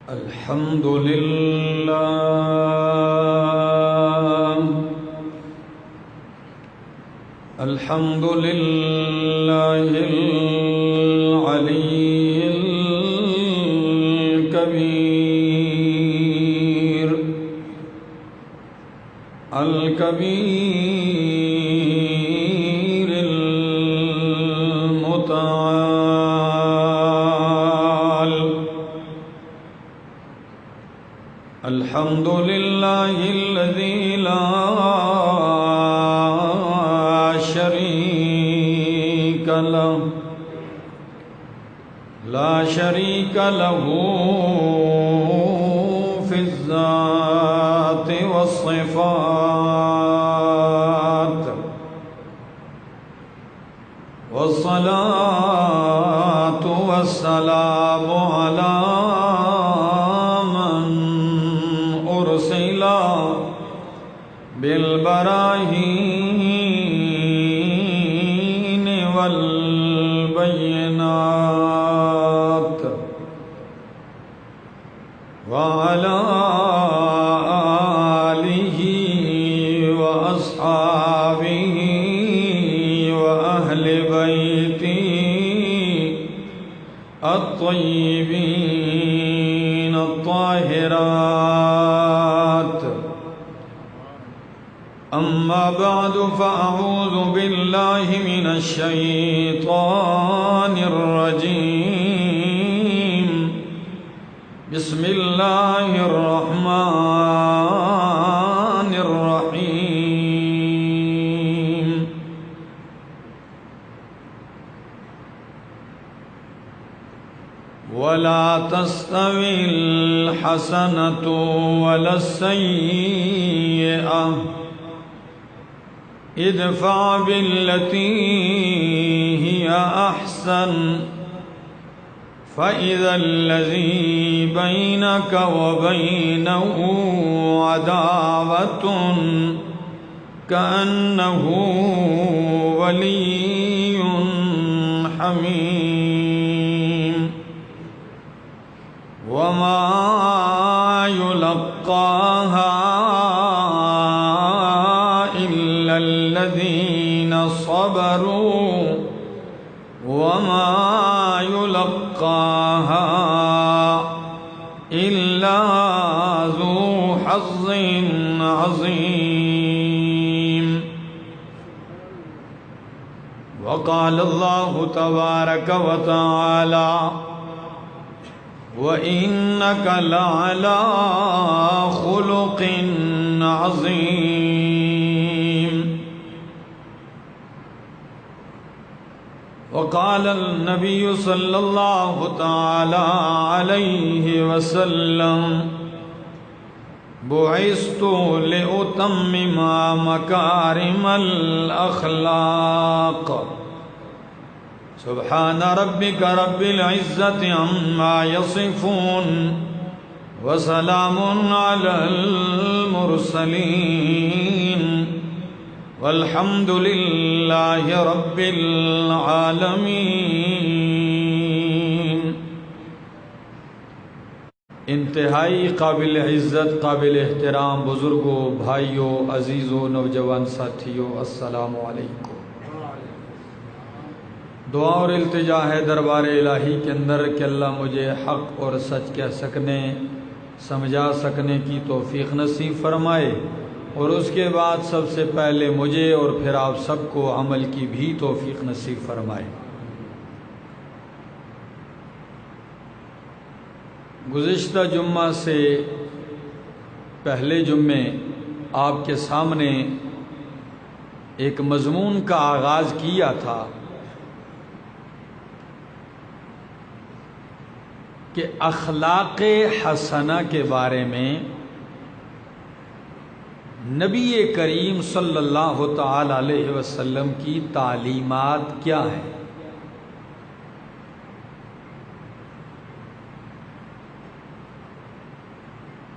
الحمد لله الحمد لله العلي الكبير المتعال الحمد لله الذي لا شريك له في الذات والصفات والصلاة والسلام على من أرسل بالبراهين والبينات وعلى آله وأصحابه وأهل بيته الطيبين الطاهرات أما بعد فأعوذ بالله من الشيطان الرجيم بسم الله الرحمن الرحيم ولا تستوي الحسنة ولا السيئة ادفع بالتي هي أحسن فإذا الذي بينك وبينه عداوة كأنه ولي حميم وما يلقاها إلا الذين صبروا وما يلقاها إلا ذو حظ عظيم وقال الله تبارك وتعالى وإنك لعلى خلق عظيم وقال النبي صلى الله تعالى عليه وسلم بعثت لأتمم مكارم الأخلاق سبحان ربك رب العزة عما يصفون وسلام على المرسلين والحمد لله رب العالمین۔ انتہائی قابل عزت، قابل احترام بزرگوں، بھائیوں، عزیزوں، نوجوان ساتھیوں، السلام علیکم۔ دعا اور التجا ہے دربار الہی کے اندر کہ اللہ مجھے حق اور سچ کہہ سکنے، سمجھا سکنے کی توفیق نصیب فرمائے، اور اس کے بعد سب سے پہلے مجھے اور پھر آپ سب کو عمل کی بھی توفیق نصیب فرمائے۔ گزشتہ جمعہ سے پہلے جمعے آپ کے سامنے ایک مضمون کا آغاز کیا تھا کہ اخلاق حسنہ کے بارے میں نبی کریم صلی اللہ تعالی علیہ وسلم کی تعلیمات کیا ہیں۔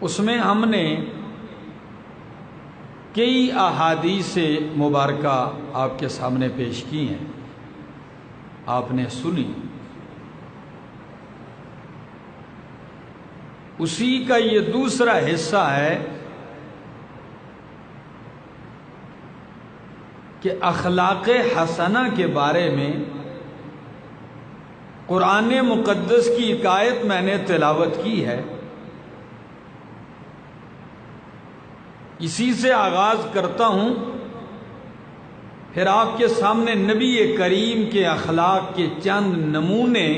اس میں ہم نے کئی احادیث مبارکہ آپ کے سامنے پیش کی ہیں، آپ نے سنی۔ اسی کا یہ دوسرا حصہ ہے کہ اخلاق حسنہ کے بارے میں قرآن مقدس کی ایک آیت میں نے تلاوت کی ہے، اسی سے آغاز کرتا ہوں، پھر آپ کے سامنے نبی کریم کے اخلاق کے چند نمونے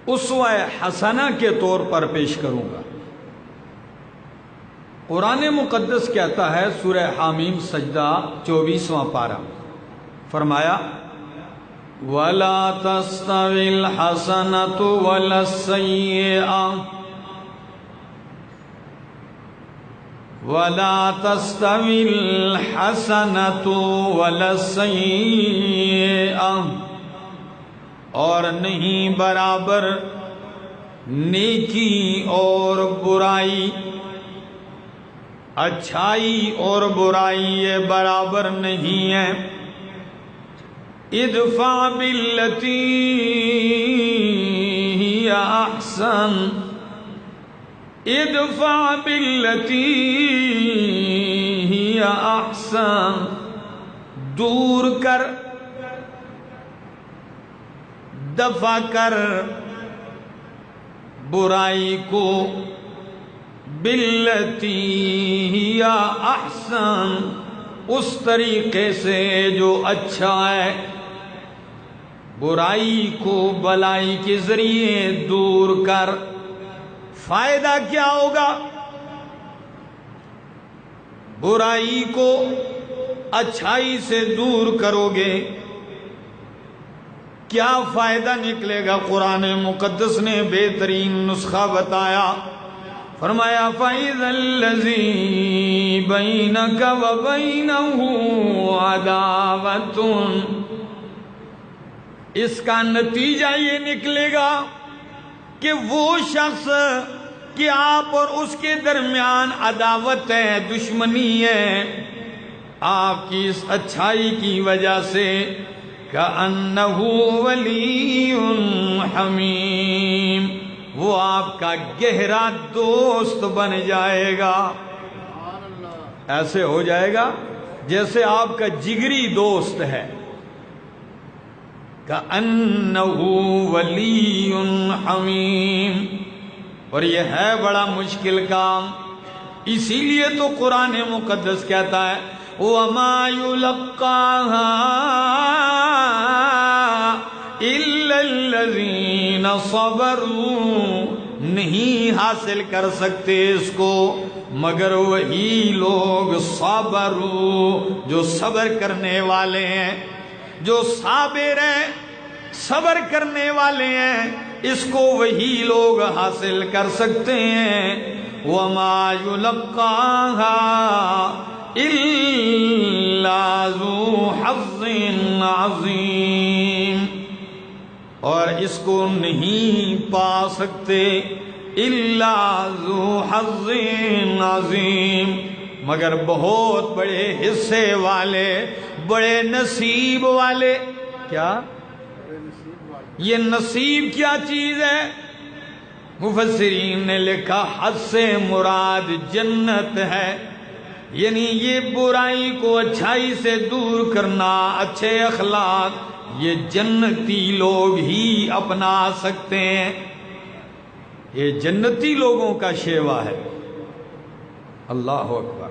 اسوہ حسنہ کے طور پر پیش کروں گا۔ قرآن مقدس کہتا ہے سورہ حامیم سجدہ 24واں پارہ، فرمایا وَلَا تَسْتَوِي الْحَسَنَةُ وَلَا السَّيِّئَةُ وَلَا تَسْتَوِي الْحَسَنَةُ وَلَا السَّيِّئَةُ، اور نہیں برابر نیکی اور برائی، اچھائی اور برائی یہ برابر نہیں ہے۔ ادفع باللتی ہی احسن، ادفع باللتی ہی احسن، دور کر، دفع کر برائی کو، باللتی ہی احسن، اس طریقے سے جو اچھا ہے، برائی کو بلائی کے ذریعے دور کر۔ فائدہ کیا ہوگا؟ برائی کو اچھائی سے دور کرو گے، کیا فائدہ نکلے گا؟ قرآن مقدس نے بہترین نسخہ بتایا، فرمایا فَإِذَا الَّذِي بَيْنَكَ وَبَيْنَهُ عَدَاوَةٌ، اس کا نتیجہ یہ نکلے گا کہ وہ شخص کہ آپ اور اس کے درمیان عداوت ہے، دشمنی ہے، آپ کی اس اچھائی کی وجہ سے، كَأَنَّهُ وَلِيٌّ حَمِيمٌ، وہ آپ کا گہرا دوست بن جائے گا، ایسے ہو جائے گا جیسے آپ کا جگری دوست ہے۔ كَأَنَّهُ وَلِيٌّ حَمِيمٌ، اور یہ ہے بڑا مشکل کام، اسی لیے تو قرآن مقدس کہتا ہے وَمَا يُلَقَّاهَا إِلَّا الَّذِينَ صَبَرُوا، نہیں حاصل کر سکتے اس کو مگر وہی لوگ صبروا، جو صبر کرنے والے ہیں، جو صابر ہیں، صبر کرنے والے ہیں، اس کو وہی لوگ حاصل کر سکتے ہیں۔ وَمَا يُلَقَّاهَا إِلَّا ذُو حَظٍّ عَظِيمٍ، اور اس کو نہیں پا سکتے إِلَّا ذُو حَظٍ عَظِيمٍ، مگر بہت بڑے حصے والے، بڑے نصیب والے۔ کیا یہ نصیب کیا چیز ہے؟ مفسرین نے لکھا حد سے مراد جنت ہے، یعنی یہ برائی کو اچھائی سے دور کرنا، اچھے اخلاق، یہ جنتی لوگ ہی اپنا سکتے ہیں، یہ جنتی لوگوں کا شیوا ہے۔ اللہ اکبر۔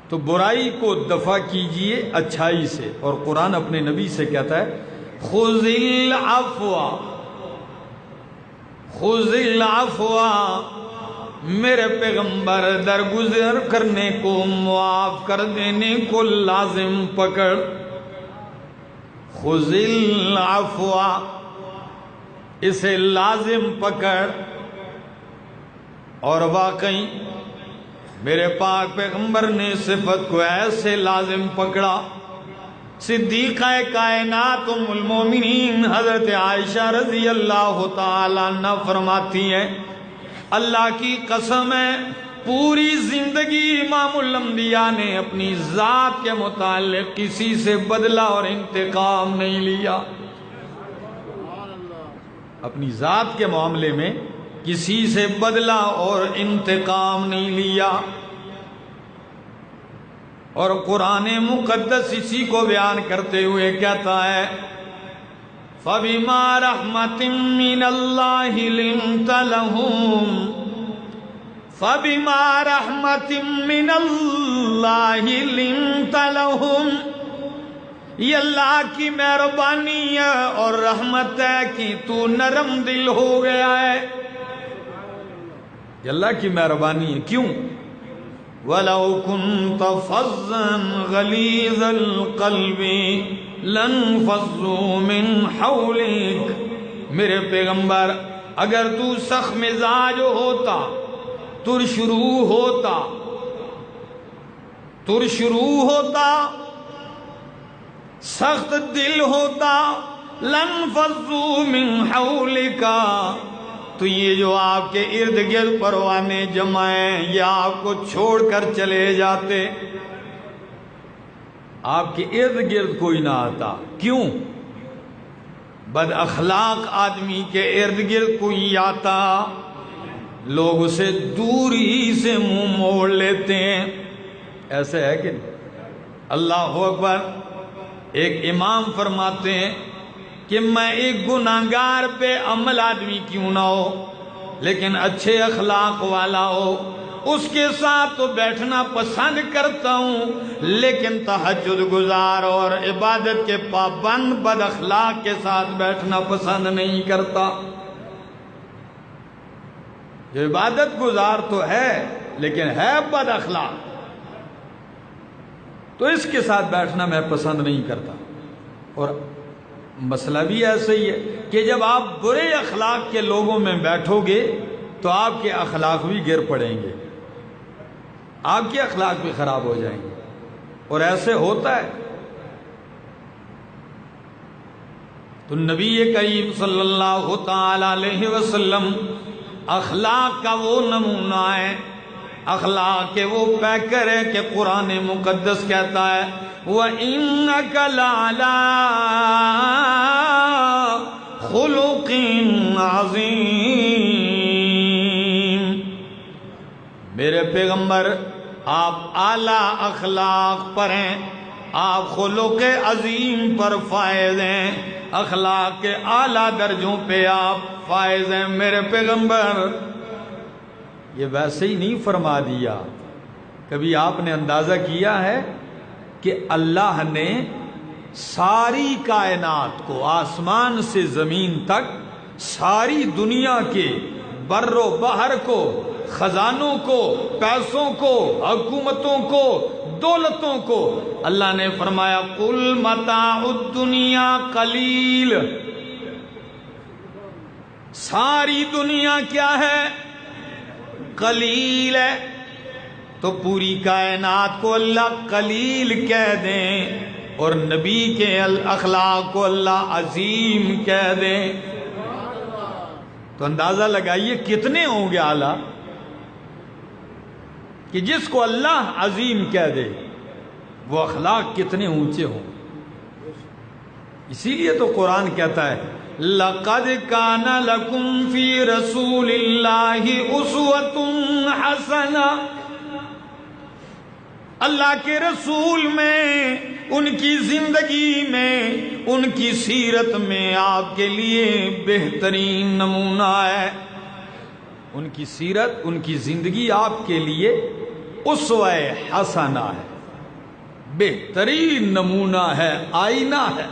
تو برائی کو دفع کیجئے اچھائی سے، اور قرآن اپنے نبی سے کہتا ہے خُذِ الْعَفْوَ، خُذِ الْعَفْوَ، میرے پیغمبر درگزر کرنے کو، معاف کر دینے کو لازم پکڑ۔ خُذِ الْعَفْوَ، اسے لازم پکڑ، اور واقعی میرے پاک پیغمبر نے صفت کو ایسے لازم پکڑا۔ صدیقہ کائنات ام المومنین حضرت عائشہ رضی اللہ تعالیٰ عنہ فرماتی ہیں اللہ کی قسم ہے پوری زندگی امام الانبیاء نے اپنی ذات کے متعلق کسی سے بدلہ اور انتقام نہیں لیا، اپنی ذات کے معاملے میں کسی سے بدلہ اور انتقام نہیں لیا۔ اور قرآن مقدس اسی کو بیان کرتے ہوئے کہتا ہے فَبِمَا رَحْمَةٍ مِّنَ اللَّهِ لِنْتَ لَهُمْ فَبِمَا رَحْمَةٍ مِّنَ اللَّهِ لِنْتَ لَهُمْ، یہ اللہ کی مہربانی ہے اور رحمت ہے کہ تو نرم دل ہو گیا ہے۔ یہ اللہ کی مہربانی ہے، کیوں؟ وَلَوْ كُنْتَ فَظًّا غَلِيظَ الْقَلْبِ لَانفَضُّوا مِنْ حَوْلِكَ، میرے پیغمبر اگر تو سخت مزاج ہوتا، ترشرو ہوتا، سخت دل ہوتا، لَانفَضُّوا مِنْ حَوْلِكَ، تو یہ جو آپ کے ارد گرد پروانے جمع ہیں یہ آپ کو چھوڑ کر چلے جاتے، آپ کے ارد گرد کوئی نہ آتا۔ کیوں؟ بد اخلاق آدمی کے ارد گرد کوئی آتا، لوگ اسے دور ہی سے منہ موڑ لیتے ہیں۔ ایسے ہے کہ اللہ اکبر۔ ایک امام فرماتے ہیں کہ میں ایک گناہگار پہ عمل آدمی کیوں نہ ہو لیکن اچھے اخلاق والا ہو، اس کے ساتھ تو بیٹھنا پسند کرتا ہوں، لیکن تہجد گزار اور عبادت کے پابند بد اخلاق کے ساتھ بیٹھنا پسند نہیں کرتا۔ جو عبادت گزار تو ہے لیکن ہے بد اخلاق، تو اس کے ساتھ بیٹھنا میں پسند نہیں کرتا۔ اور مسئلہ بھی ایسا ہی ہے کہ جب آپ برے اخلاق کے لوگوں میں بیٹھو گے تو آپ کے اخلاق بھی گر پڑیں گے، آپ کے اخلاق بھی خراب ہو جائیں گے، اور ایسے ہوتا ہے۔ تو نبی کریم صلی اللہ تعالی علیہ وسلم اخلاق کا وہ نمونہ ہے، اخلاق کے وہ پیکر ہے کہ قرآن مقدس کہتا ہے وَإِنَّكَ لَعَلَىٰ خُلُقٍ عَظِيمٍ، میرے پیغمبر آپ اعلیٰ اخلاق پر ہیں، آپ خلق عظیم پر فائز ہیں، اخلاق کے اعلیٰ درجوں پہ آپ فائز ہیں میرے پیغمبر۔ یہ ویسے ہی نہیں فرما دیا، کبھی آپ نے اندازہ کیا ہے کہ اللہ نے ساری کائنات کو، آسمان سے زمین تک، ساری دنیا کے بر و بحر کو، خزانوں کو، پیسوں کو، حکومتوں کو، دولتوں کو، اللہ نے فرمایا قُلْ مَتَاعُ الدُّنْيَا قَلِيلٌ، ساری دنیا کیا ہے؟ قلیل ہے۔ تو پوری کائنات کو اللہ قلیل کہہ دیں اور نبی کے اخلاق کو اللہ عظیم کہہ دیں، تو اندازہ لگائیے کتنے ہوں گے اعلیٰ، کہ جس کو اللہ عظیم کہہ دے وہ اخلاق کتنے اونچے ہوں۔ اسی لیے تو قرآن کہتا ہے لَقَدْ كَانَ لَكُمْ فِي رَسُولِ اللَّهِ أُسْوَةٌ حَسَنَةٌ، اللہ کے رسول میں، ان کی زندگی میں، ان کی سیرت میں آپ کے لیے بہترین نمونہ ہے۔ ان کی سیرت، ان کی زندگی آپ کے لیے اسوہ حسنہ ہے، بہترین نمونہ ہے، آئینہ ہے۔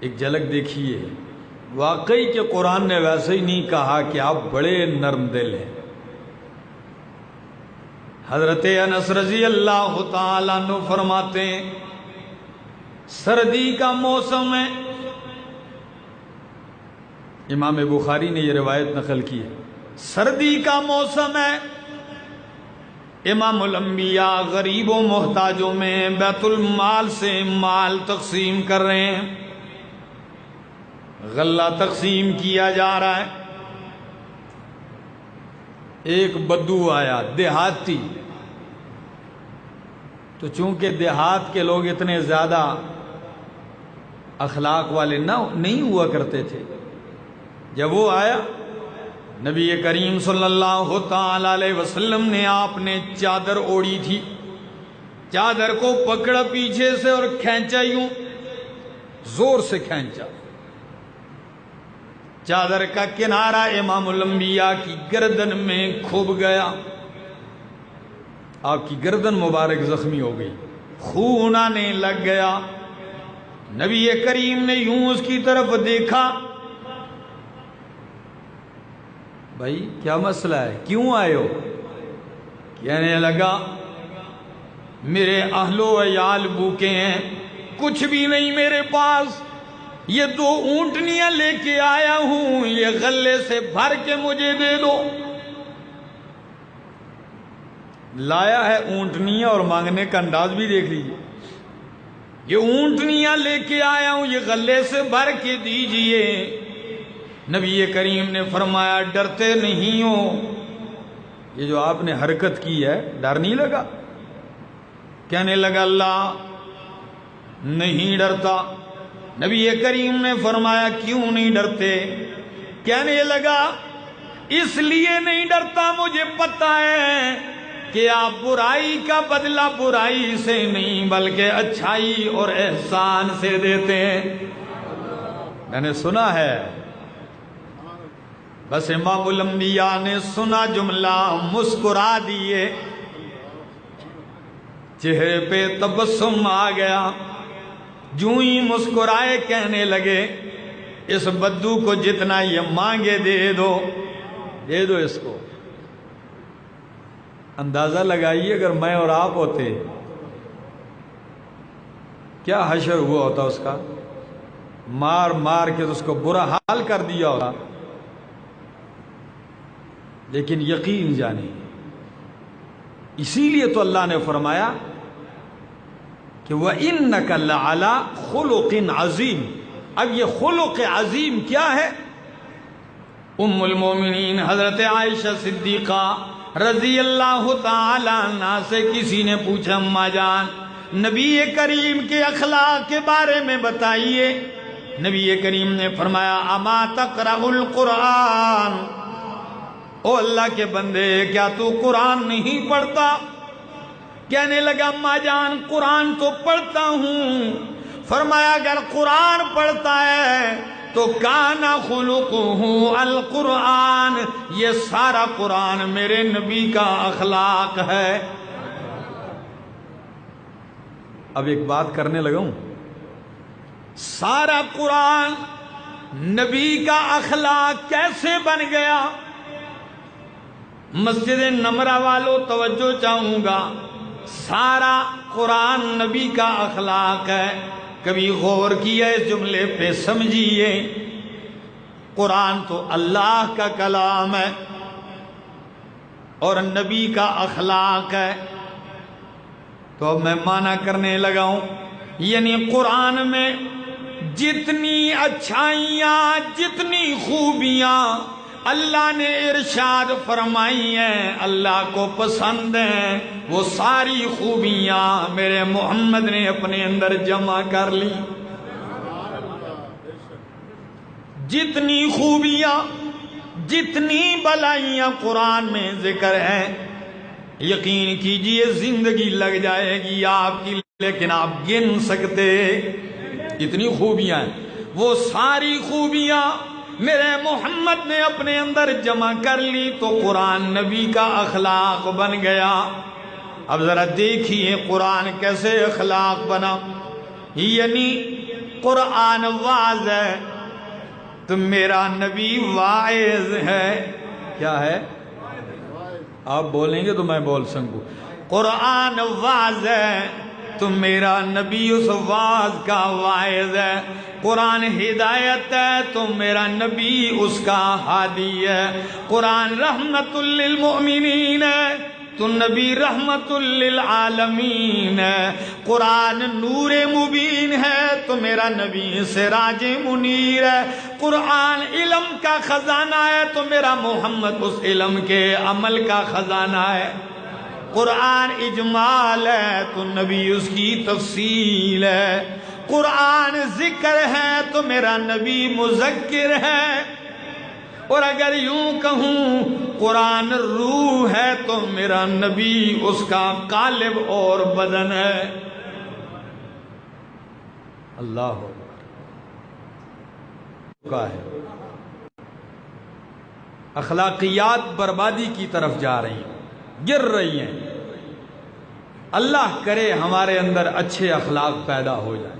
ایک جھلک دیکھیے، واقعی کہ قرآن نے ویسے ہی نہیں کہا کہ آپ بڑے نرم دل ہیں۔ حضرت انس رضی اللہ تعالیٰ عنہ فرماتے ہیں سردی کا موسم ہے، امام بخاری نے یہ روایت نقل کی ہے، سردی کا موسم ہے، امام الانبیاء غریبوں محتاجوں میں بیت المال سے مال تقسیم کر رہے ہیں، غلہ تقسیم کیا جا رہا ہے۔ ایک بدو آیا، دیہاتی، تو چونکہ دیہات کے لوگ اتنے زیادہ اخلاق والے نہیں ہوا کرتے تھے، جب وہ آیا نبی کریم صلی اللہ تعالی علیہ وسلم نے آپ نے چادر اوڑھی تھی، چادر کو پکڑا پیچھے سے اور کھینچا، یوں زور سے کھینچا، چادر کا کنارہ امام الانبیاء کی گردن میں کھب گیا، آپ کی گردن مبارک زخمی ہو گئی، خون آنے لگ گیا۔ نبی کریم نے یوں اس کی طرف دیکھا، بھائی کیا مسئلہ ہے، کیوں آئے ہو؟ کہنے لگا میرے اہل و عیال بھوکے ہیں، کچھ بھی نہیں میرے پاس، یہ 2 اونٹنیاں لے کے آیا ہوں، یہ غلے سے بھر کے مجھے دے دو۔ لایا ہے اونٹنیاں، اور مانگنے کا انداز بھی دیکھ لیجیے، یہ اونٹنیاں لے کے آیا ہوں، یہ غلے سے بھر کے دیجئے۔ نبی کریم نے فرمایا ڈرتے نہیں ہو؟ یہ جو آپ نے حرکت کی ہے ڈر نہیں لگا؟ کہنے لگا اللہ نہیں ڈرتا۔ نبی کریم نے فرمایا کیوں نہیں ڈرتے؟ کہنے لگا اس لیے نہیں ڈرتا، مجھے پتہ ہے کہ آپ برائی کا بدلہ برائی سے نہیں بلکہ اچھائی اور احسان سے دیتے ہیں۔ میں نے سنا ہے، بس امام الانبیاء نے سنا جملہ مسکرا دیے، چہرے پہ تبسم آ گیا، جو ہی مسکرائے کہنے لگے اس بدو کو جتنا یہ مانگے دے دو، دے دو اس کو۔ اندازہ لگائیے اگر میں اور آپ ہوتے کیا حشر ہوا ہوتا اس کا، مار مار کے اس کو برا حال کر دیا ہوتا۔ لیکن یقین جانے، اسی لیے تو اللہ نے فرمایا کہ وَإِنَّكَ لَعَلَىٰ خُلُقٍ عَظِيمٍ۔ اب یہ خلق عظیم کیا ہے؟ ام المومنین حضرت عائشہ صدیقہ رضی اللہ تعالی عنہ سے کسی نے پوچھا اماں جان نبی کریم کے اخلاق کے بارے میں بتائیے۔ نبی کریم نے فرمایا اما تقرأ القرآن، او اللہ کے بندے کیا تو قرآن نہیں پڑھتا؟ کہنے لگا اماں جان قرآن تو پڑھتا ہوں۔ فرمایا اگر قرآن پڑھتا ہے تو کانا خلقہ القرآن، یہ سارا قرآن میرے نبی کا اخلاق ہے۔ اب ایک بات کرنے لگا ہوں، سارا قرآن نبی کا اخلاق کیسے بن گیا؟ مسجد نمرہ والوں توجہ چاہوں گا، سارا قرآن نبی کا اخلاق ہے۔ کبھی غور کیا اس جملے پہ سمجھیے، قرآن تو اللہ کا کلام ہے اور نبی کا اخلاق ہے۔ تو اب میں معنی کرنے لگا ہوں، یعنی قرآن میں جتنی اچھائیاں جتنی خوبیاں اللہ نے ارشاد فرمائی ہیں اللہ کو پسند ہیں، وہ ساری خوبیاں میرے محمد نے اپنے اندر جمع کر لی۔ جتنی خوبیاں جتنی بلائیاں قرآن میں ذکر ہیں، یقین کیجئے زندگی لگ جائے گی آپ کی، لیکن آپ گن سکتے اتنی خوبیاں ہیں۔ وہ ساری خوبیاں میرے محمد نے اپنے اندر جمع کر لی تو قرآن نبی کا اخلاق بن گیا۔ اب ذرا دیکھیے قرآن کیسے اخلاق بنا، یعنی قرآن واعظ ہے تو میرا نبی واعظ ہے۔ کیا ہے؟ آپ بولیں گے تو میں بول سکوں۔ قرآن واعظ ہے تو میرا نبی اس واعظ کا واعظ ہے۔ قرآن ہدایت ہے تو میرا نبی اس کا ہادی ہے۔ قرآن رحمت للمؤمنین ہے تو نبی رحمت للعالمین ہے۔ قرآن نور مبین ہے تو میرا نبی سراج منیر ہے۔ قرآن علم کا خزانہ ہے تو میرا محمد اس علم کے عمل کا خزانہ ہے۔ قرآن اجمال ہے تو نبی اس کی تفصیل ہے۔ قرآن ذکر ہے تو میرا نبی مذکر ہے۔ اور اگر یوں کہوں قرآن روح ہے تو میرا نبی اس کا قالب اور بدن ہے۔ اللہ کا ہے۔ اخلاقیات بربادی کی طرف جا رہی ہیں، گر رہی ہیں۔ اللہ کرے ہمارے اندر اچھے اخلاق پیدا ہو جائیں۔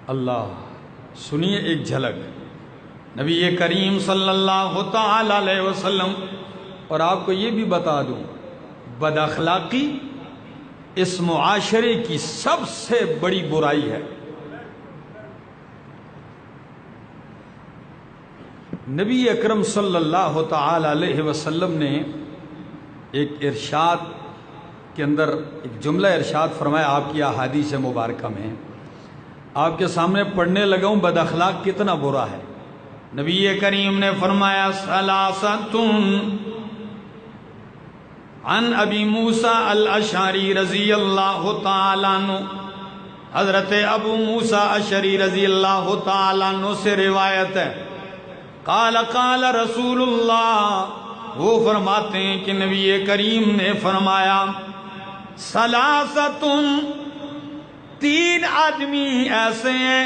اللہ سنیے ایک جھلک نبی کریم صلی اللہ تعالی علیہ وسلم۔ اور آپ کو یہ بھی بتا دوں، بد اخلاقی اس معاشرے کی سب سے بڑی برائی ہے۔ نبی اکرم صلی اللہ تعالی علیہ وسلم نے ایک ارشاد کے اندر ایک جملہ ارشاد فرمایا، آپ کی احادیث مبارکہ میں آپ کے سامنے پڑھنے لگا ہوں، بد اخلاق کتنا برا ہے۔ نبی کریم نے فرمایا ثلاثۃ عن ابی موسیٰ الاشعری رضی اللہ تعالیٰ عنہ، حضرت ابو موسیٰ اشعری رضی اللہ تعالیٰ عنہ سے روایت ہے، قال قال رسول اللہ، وہ فرماتے ہیں کہ نبی کریم نے فرمایا ثلاثۃ، تین آدمی ایسے ہیں،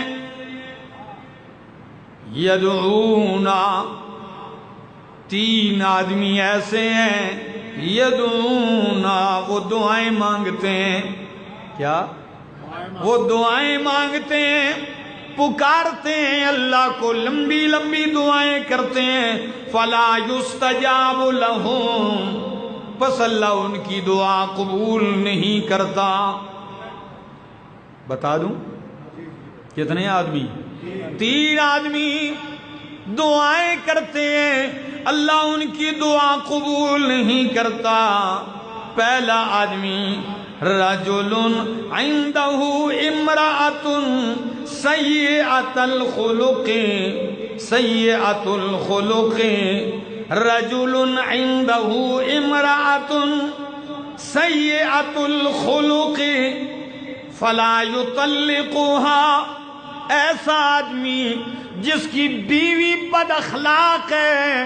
یدعونا، تین آدمی ایسے ہیں، یدعونا، وہ دعائیں مانگتے ہیں۔ کیا؟ وہ دعائیں مانگتے ہیں، پکارتے ہیں اللہ کو، لمبی لمبی دعائیں کرتے ہیں، فلا یستجاب لہم، بس اللہ ان کی دعا قبول نہیں کرتا۔ بتا دوں کتنے آدمی؟ تین آدمی دعائیں کرتے ہیں، اللہ ان کی دعا قبول نہیں کرتا۔ پہلا آدمی رجل عنده امرأة سیئۃ الخلق، سیئۃ الخلق، رجل عنده امرأة سیئۃ الخلق فلا یطلقها، ایسا آدمی جس کی بیوی بد اخلاق ہے،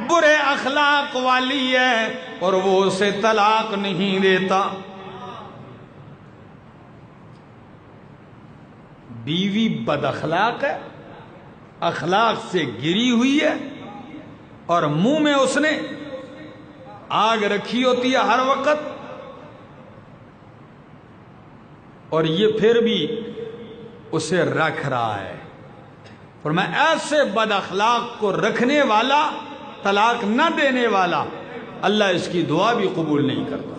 برے اخلاق والی ہے، اور وہ اسے طلاق نہیں دیتا۔ بیوی بد اخلاق ہے، اخلاق سے گری ہوئی ہے، اور منہ میں اس نے آگ رکھی ہوتی ہے ہر وقت، اور یہ پھر بھی اسے رکھ رہا ہے۔ فرمایا ایسے بد اخلاق کو رکھنے والا، طلاق نہ دینے والا، اللہ اس کی دعا بھی قبول نہیں کرتا۔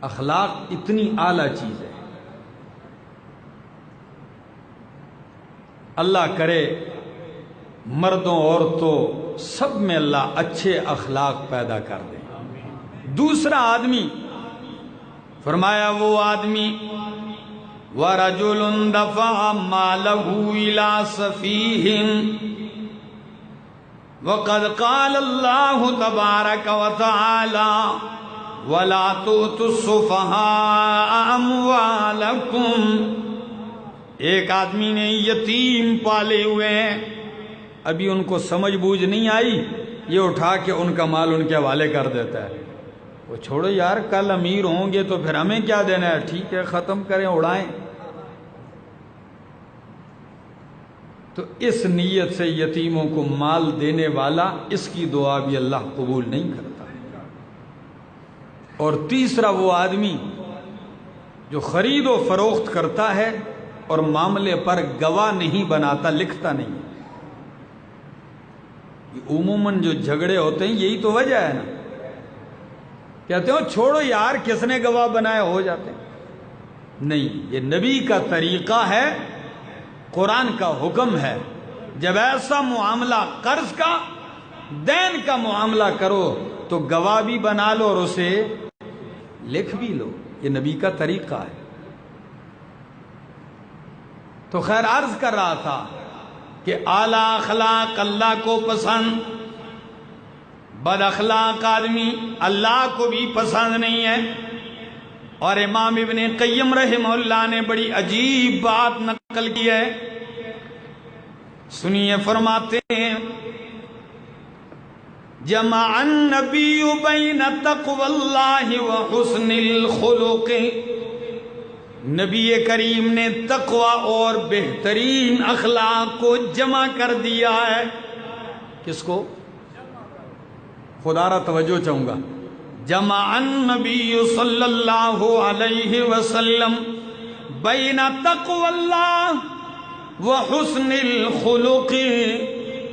اخلاق اتنی اعلیٰ چیز ہے، اللہ کرے مردوں عورتوں سب میں اللہ اچھے اخلاق پیدا کر دے۔ دوسرا آدمی فرمایا وہ آدمی وَرَجُلٌ دَفَعَ مَالَهُ إِلَىٰ سَفِيهٍ، وَقَدْ قَالَ اللَّهُ تَبَارَكَ وَتَعَالَىٰ وَلَا تُؤْتُوا السُّفَهَاءَ أَمْوَالَكُمْ، ایک آدمی نے یتیم پالے ہوئے ہیں، ابھی ان کو سمجھ بوجھ نہیں آئی، یہ اٹھا کے ان کا مال ان کے حوالے کر دیتا ہے۔ وہ چھوڑو یار، کل امیر ہوں گے تو پھر ہمیں کیا دینا ہے، ٹھیک ہے ختم کریں، اڑائیں۔ تو اس نیت سے یتیموں کو مال دینے والا، اس کی دعا بھی اللہ قبول نہیں کرتا۔ اور تیسرا وہ آدمی جو خرید و فروخت کرتا ہے اور معاملے پر گواہ نہیں بناتا، لکھتا نہیں۔ عموماً جو جھگڑے ہوتے ہیں یہی تو وجہ ہے نا، کہتے ہو چھوڑو یار کس نے گواہ بنایا، ہو جاتے ہیں۔ نہیں، یہ نبی کا طریقہ ہے، قرآن کا حکم ہے، جب ایسا معاملہ قرض کا، دین کا معاملہ کرو تو گواہ بھی بنا لو اور اسے لکھ بھی لو، یہ نبی کا طریقہ ہے۔ تو خیر عرض کر رہا تھا کہ اعلیٰ اخلاق اللہ کو پسند، بد اخلاق آدمی اللہ کو بھی پسند نہیں ہے۔ اور امام ابن قیم رحمہ اللہ نے بڑی عجیب بات نقل کی ہے، سنیے فرماتے ہیں جمع النبی بین تقوی اللہ و حسن الخلق، نبی کریم نے تقوی اور بہترین اخلاق کو جمع کر دیا ہے۔ کس کو؟ خدا را توجہ چاہوں گا۔ جمع النبی صلی اللہ علیہ وسلم بین تقوی اللہ و حسن الخلق،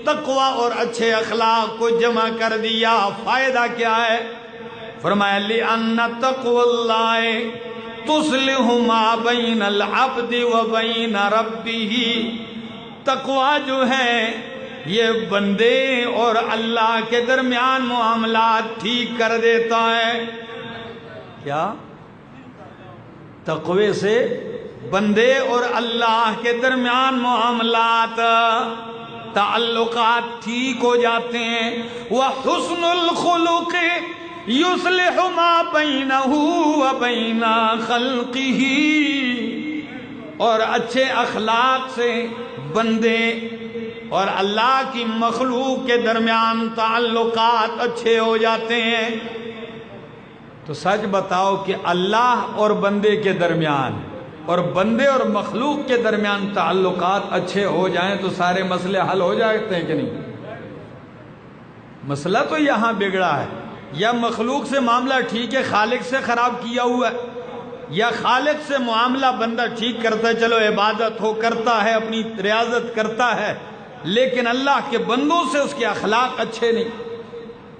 تقوی اور اچھے اخلاق کو جمع کر دیا۔ فائدہ کیا ہے؟ فرمایا لِأَنَّ تَقْوَى اللَّهِ تُصْلِحُ مَا بَيْنَ الْعَبْدِ وَبَيْنَ رَبِّهِ، تقوی جو ہے یہ بندے اور اللہ کے درمیان معاملات ٹھیک کر دیتا ہے۔ کیا؟ تقوی سے بندے اور اللہ کے درمیان معاملات، تعلقات ٹھیک ہو جاتے ہیں۔ وَحُسْنُ الْخُلُقِ يُصْلِحُ مَا بَيْنَهُ وَبَيْنَ خَلْقِهِ، اور اچھے اخلاق سے بندے اور اللہ کی مخلوق کے درمیان تعلقات اچھے ہو جاتے ہیں۔ تو سچ بتاؤ کہ اللہ اور بندے کے درمیان اور بندے اور مخلوق کے درمیان تعلقات اچھے ہو جائیں تو سارے مسئلے حل ہو جاتے ہیں کہ نہیں؟ مسئلہ تو یہاں بگڑا ہے، یا مخلوق سے معاملہ ٹھیک ہے خالق سے خراب کیا ہوا ہے، یا خالق سے معاملہ بندہ ٹھیک کرتا ہے، چلو عبادت ہو کرتا ہے، اپنی ریاضت کرتا ہے، لیکن اللہ کے بندوں سے اس کے اخلاق اچھے نہیں۔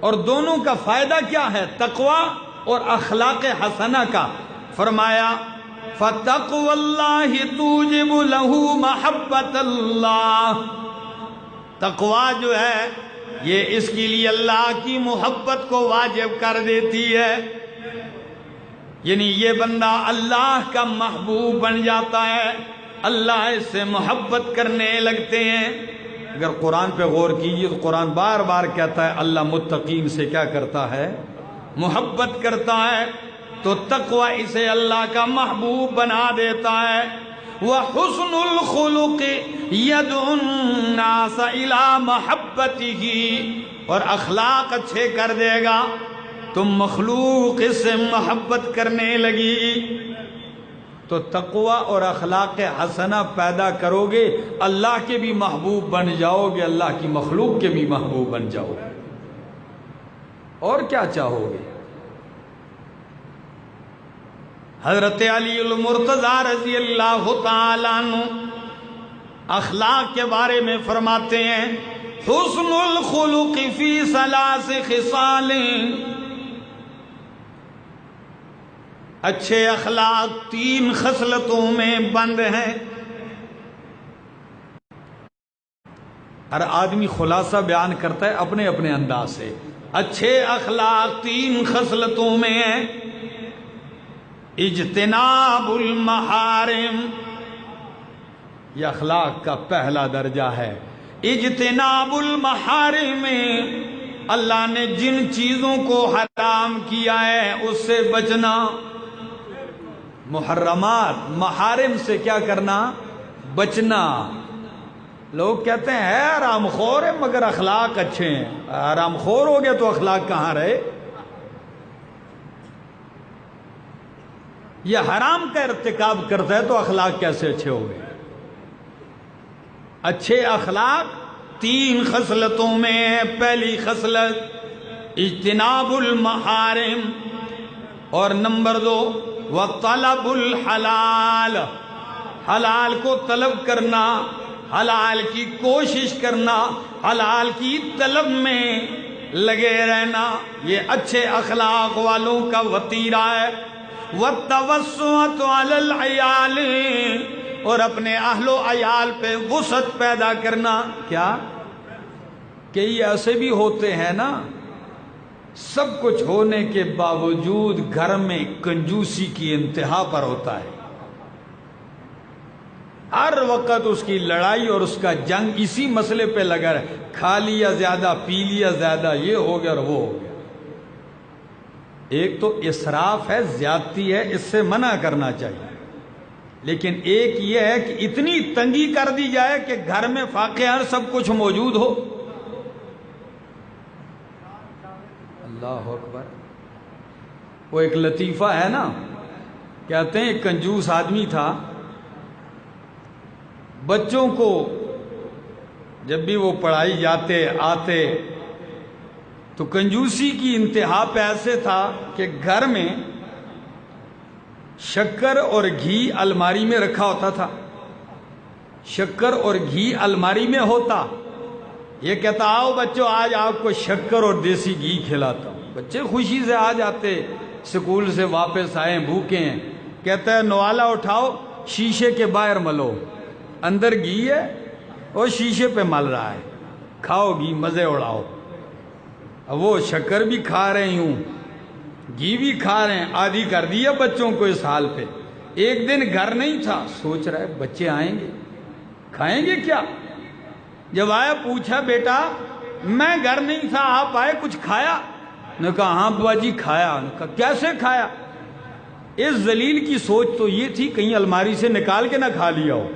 اور دونوں کا فائدہ کیا ہے؟ تقوی اور اخلاق حسنہ کا۔ فرمایا فَتَقْوَى اللَّهِ تُوجِبُ لَهُ مَحَبَّةَ اللَّهِ، تقوی جو ہے یہ اس کے لیے اللہ کی محبت کو واجب کر دیتی ہے، یعنی یہ بندہ اللہ کا محبوب بن جاتا ہے، اللہ اس سے محبت کرنے لگتے ہیں۔ اگر قرآن پہ غور کیجیے تو قرآن بار بار کہتا ہے اللہ متقین سے کیا کرتا ہے؟ محبت کرتا ہے۔ تو تقوی اسے اللہ کا محبوب بنا دیتا ہے۔ وَحُسْنُ الْخُلُقِ يَدْعُ النَّاسَ إِلَىٰ مَحَبَّتِهِ، اور اخلاق اچھے کر دے گا تو مخلوق اس سے محبت کرنے لگی۔ تو تقوی اور اخلاق حسنہ پیدا کرو گے، اللہ کے بھی محبوب بن جاؤ گے، اللہ کی مخلوق کے بھی محبوب بن جاؤ گے۔ اور کیا چاہو گے؟ حضرت علی المرتضیٰ رضی اللہ تعالیٰ عنہ اخلاق کے بارے میں فرماتے ہیں حسن الخلق فی ثلاث خصال، اچھے اخلاق 3 خصلتوں میں بند ہیں۔ ہر آدمی خلاصہ بیان کرتا ہے اپنے اپنے انداز سے۔ اچھے اخلاق 3 خصلتوں میں ہیں۔ اجتناب المحارم، یہ اخلاق کا پہلا درجہ ہے۔ اجتناب المحارم، اللہ نے جن چیزوں کو حرام کیا ہے اس سے بچنا۔ محرمات، محارم سے کیا کرنا؟ بچنا۔ لوگ کہتے ہیں ہے حرام خور ہے مگر اخلاق اچھے ہیں۔ حرام خور ہو گیا تو اخلاق کہاں رہے؟ یہ حرام کا ارتکاب کرتا ہے تو اخلاق کیسے اچھے ہو گئے؟ اچھے اخلاق 3 خصلتوں میں ہیں۔ پہلی خصلت اجتناب المحارم، اور نمبر 2 وطلب الحلال، حلال کو طلب کرنا، حلال کی کوشش کرنا، حلال کی طلب میں لگے رہنا، یہ اچھے اخلاق والوں کا وطیرہ ہے۔ والتوسعۃ علی العیال، اور اپنے اہل و عیال پہ وسعت پیدا کرنا۔ کیا کہ یہ ایسے بھی ہوتے ہیں نا، سب کچھ ہونے کے باوجود گھر میں کنجوسی کی انتہا پر ہوتا ہے، ہر وقت اس کی لڑائی اور اس کا جنگ اسی مسئلے پہ لگا رہے، کھا لیا زیادہ، پی لیا زیادہ، یہ ہو گیا اور وہ ہو گیا۔ ایک تو اسراف ہے، زیادتی ہے، اس سے منع کرنا چاہیے۔ لیکن ایک یہ ہے کہ اتنی تنگی کر دی جائے کہ گھر میں فاقہ سب کچھ موجود ہو. اللہ اکبر. وہ ایک لطیفہ ہے نا، کہتے ہیں ایک کنجوس آدمی تھا، بچوں کو جب بھی وہ پڑھائی جاتے آتے تو کنجوسی کی انتہا پہ ایسے تھا کہ گھر میں شکر اور گھی الماری میں رکھا ہوتا تھا. شکر اور گھی الماری میں ہوتا، یہ کہتا آؤ بچوں آج آپ کو شکر اور دیسی گھی کھلاتا ہوں. بچے خوشی سے آ جاتے، سکول سے واپس آئے بھوکے ہیں. کہتا ہے نوالا اٹھاؤ، شیشے کے باہر ملو، اندر گھی ہے اور شیشے پہ مل رہا ہے، کھاؤ گھی، مزے اڑاؤ. اب وہ شکر بھی کھا رہے ہوں، گھی بھی کھا رہے ہیں، عادی کر دیا بچوں کو اس حال پہ. ایک دن گھر نہیں تھا، سوچ رہا ہے بچے آئیں گے کھائیں گے کیا. جب آیا پوچھا بیٹا میں گھر نہیں تھا آپ آئے کچھ کھایا؟ نے کہا ہاں بابا جی کھایا. نے کہا کیسے کھایا؟ اس ذلیل کی سوچ تو یہ تھی کہیں الماری سے نکال کے نہ کھا لیا ہو.